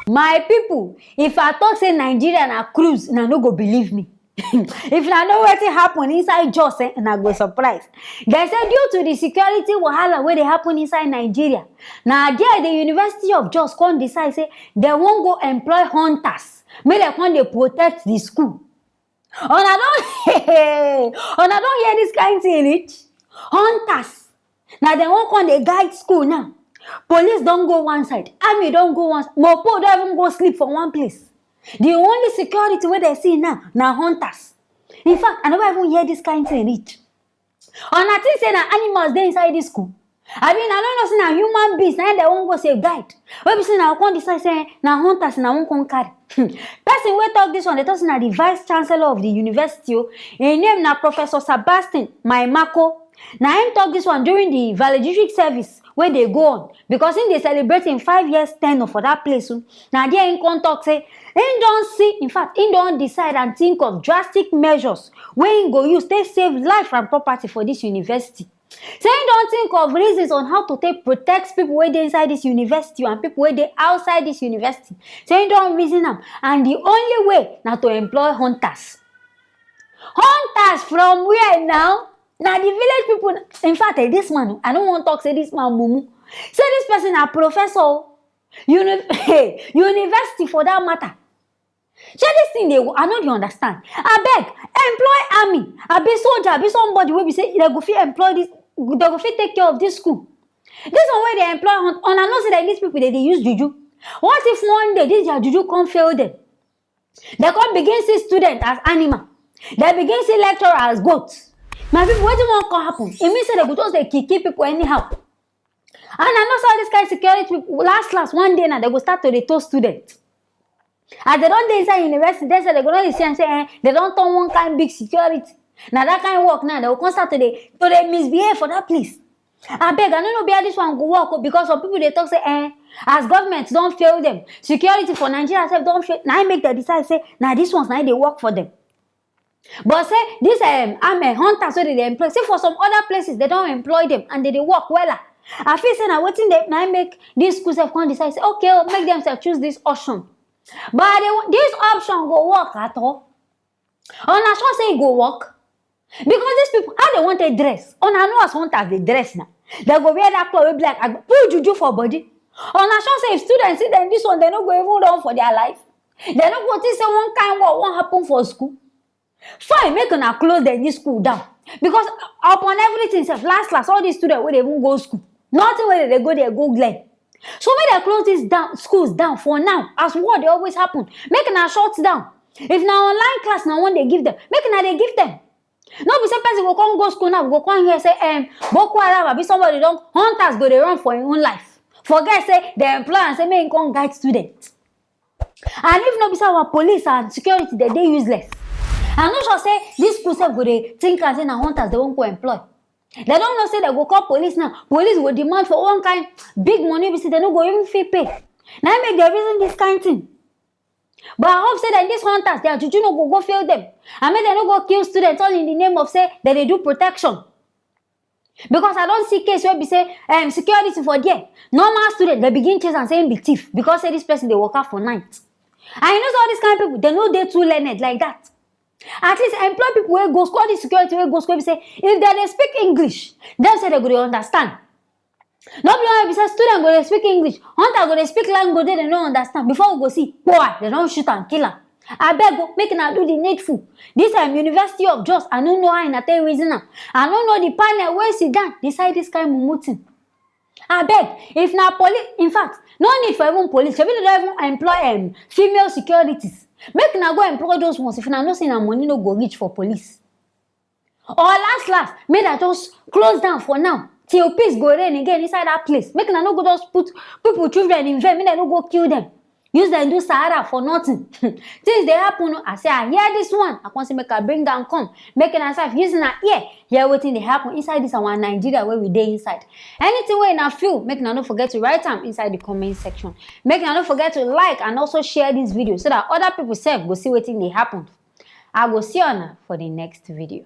My people, if I talk say Nigeria na cruise, na no go believe me. If na know wetin happen inside JOS, na go surprise. They say due to the security wahala wey dey happen inside Nigeria, na there the University of JOS come decide say they wan go employ hunters make dem come dey protect the school. Una don hear this kind thing reach? Hunters. Na dem wan come dey guide school now. Police don go one side, army don go one side, mopo don even go sleep for one place. The only security wey they see now na hunters. In fact, I never even hear this kind thing reach. Una think say na animals dey inside this school? I mean, I don't know say na human beings na dem wan go save guide. Wey be say na come decide say na hunters na wan come carry. Person wey talk this one, they talk say na the vice chancellor of the university. Him name na Professor Sebastian Maimako. Na him talk this one during the valedictory service wey dey go on, because him dey celebrate him 5 years tenure for that place. Na there him come talk say him don see, in fact him don decide and think of drastic measures wey him go use take save life and property for this university. Say him don think of reasons on how to take protect people wey dey inside this university and people wey dey outside this university. Say him don reason am, and the only way na to employ hunters. Hunters from where now? Na the village people. In fact, this man, I don't want to talk say this man mumu. Say this person a professor, university for that matter. Say this thing I know you understand. I beg, employ army, I be soldier, I be somebody wey be say they go fit employ this, they go fit take care of this school. This one where they employ hunt, and I know say that these people they use juju. What if one day this their juju come fail them? They come begin see students as animal. They begin see lecturer as goats. My people, what do you want to happen? It means that they go just they kill people anyhow. And I know some of this kind of security people, last one day now they go start to detour students. As they don't dey inside university, they say they go not see and say they don't turn one kind big security. Now that kind of work now they will come start to they misbehave for that place. I beg, I don't know where this one go work because some people they talk say as government don't fail them, security for Nigeria self don't fail. Now I make them decide say now this one's now they work for them. But say this hunters so they employ. See for some other places they don't employ them and they work well. I feel say now waiting they now make this school self come decide say okay, make themselves choose this option. But this option go work at all. On a sure say it go work. Because these people, how they want to dress? On a know as hunters they dress now. They go wear that clothes black and put juju for body. On a sure say if students see them this one, they not go even run for their life. They not go to say one kind what won't happen for school. Fine, make una close this school down. Because upon everything, last, all these students will even go school. Nothing where they go glen. So when they close these schools down for now, as what they always happen, make una shut down. If now online class now one they give them, make una they give them. No be say person go come go school now, go come here say Boko Haram be somebody don't hunters go they run for your own life. Forget say the employer and say make him come guide students. And if no be say our police and security they useless. I'm not sure say this school self go they think and say na hunters they won't go employ. They don't know say they go call police now. Police will demand for one kind big money, they don't go even fee pay. Now make the reason this kind thing. But I hope say that these hunters, their juju no go fail them. I mean they no go kill students all in the name of say that they do protection. Because I don't see case where be say security for there. Normal students they begin chase and say be thief because say this person they work out for night. And you know all these kind of people, they know they too learned like that. At least employ people where go school, the security where go school, say if they speak English, then say they go understand. Nobody be say student go speak English, hunter go speak language they don't understand. Before we go see, boy, they don't shoot and kill them. I beg go make na do the needful. This University of JOS, I don't know how in a tell reason. I don't know the panel where sit down decide this kind of muting. I beg, if na police, in fact, no need for even police. Maybe they don't even employ female securities. Make na go employ those ones if na no say na money no go reach for police. Or last, make that just close down for now till peace go reign again inside that place. Make na no go just put people children in vain. Make na no go kill them. Use them do Sahara for nothing. Things they happen. I say I hear this one. I can say make I bring down come. Make an answer using a ear. Hear wetin they happen inside this our Nigeria where we dey inside. Anything where na feel, make na no forget to write them inside the comment section. Make na no forget to like and also share this video so that other people self go see wetin they happen. I go see you for the next video.